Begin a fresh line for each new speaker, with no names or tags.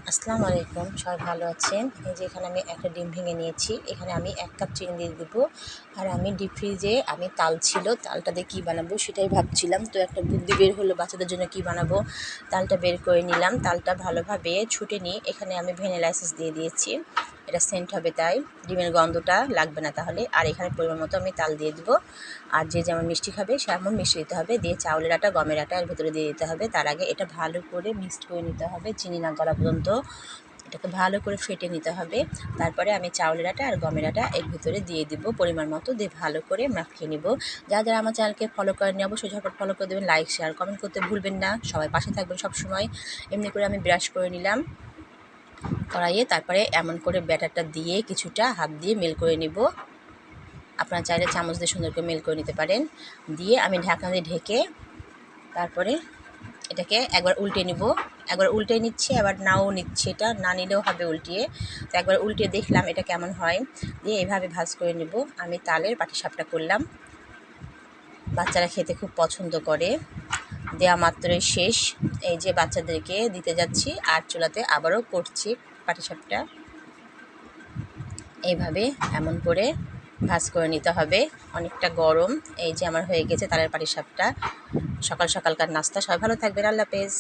আসসালামু আলাইকুম, সবাই ভালো আছেন? এই যে এখানে আমি একটা ডিম ভেঙে নিয়েছি। এখানে আমি 1 কাপ চিনি দিয়ে দেবো। আর আমি ডিপ ফ্রিজে তাল ছিল, তালটা দিয়ে কী বানাবো সেটাই ভাবছিলাম। তো একটা বুদ্ধি বের হলো বাচ্চাদের জন্য কী বানাবো। তালটা বের করে নিলাম, তালটা ভালোভাবে ছুটে নিয়ে এখানে আমি ভ্যানিলা এসেন্স দিয়ে দিয়েছি। এটা সেন্ট হবে, তাই ডিমের গন্ধটা লাগবে না তাহলে। আর এখানে পরিমাণ মতো আমি তাল দিয়ে দেবো। আর যে যেমন মিষ্টি খাবে সেমন মিষ্টি দিতে হবে। দিয়ে চাউলের আটা, গমের আটা এর ভেতরে দিয়ে দিতে হবে। তার আগে এটা ভালো করে মিক্সড করে নিতে হবে, চিনি না গলা পর্যন্ত। এটাকে ভালো করে ফেটে নিতে হবে। তারপরে আমি চাউলের আটা আর গমের আটা এর ভিতরে দিয়ে দিব পরিমাণ মতো, দিয়ে ভালো করে মাখিয়ে নিব। যারা যারা আমার চ্যানেলকে ফলো করেননি অবশ্যই ঝটপট ফলো করে দেবেন, লাইক শেয়ার কমেন্ট করতে ভুলবেন না। সবাই পাশে থাকবেন সবসময়। এমনি করে আমি ব্রাশ করে নিলাম কড়াইয়ে। তারপরে এমন করে ব্যাটারটা দিয়ে কিছুটা হাত দিয়ে মেল করে নিব। আপনারা চাইলে চামচ দিয়ে সুন্দর করে মেল করে নিতে পারেন। দিয়ে আমি ঢাকনা দিয়ে ঢেকে তারপরে এটাকে একবার উল্টে নিব। একবার উল্টে নিচ্ছি, আবার নাও নিচ্ছি, এটা না নিলেও হবে উল্টিয়ে। তো একবার উল্টিয়ে দেখলাম এটা কেমন হয়, দিয়ে এভাবে ভাজ করে নিব। আমি তালের পাটিসাপটা করলাম, বাচ্চারা খেতে খুব পছন্দ করে। দেয়া মাত্রই শেষ। এই যে বাচ্চাদেরকে দিতে যাচ্ছি, আর চুলাতে আবারও করছি পাটিসাপটা। এইভাবে এমন করে ভাজ করে নিতে হবে, অনেকটা গরম। এই যে আমার হয়ে গেছে তালের পাটিসাপটা, সকাল সকালকার নাস্তা। সবাই ভালো থাকবেন, আল্লাহ হাফেজ।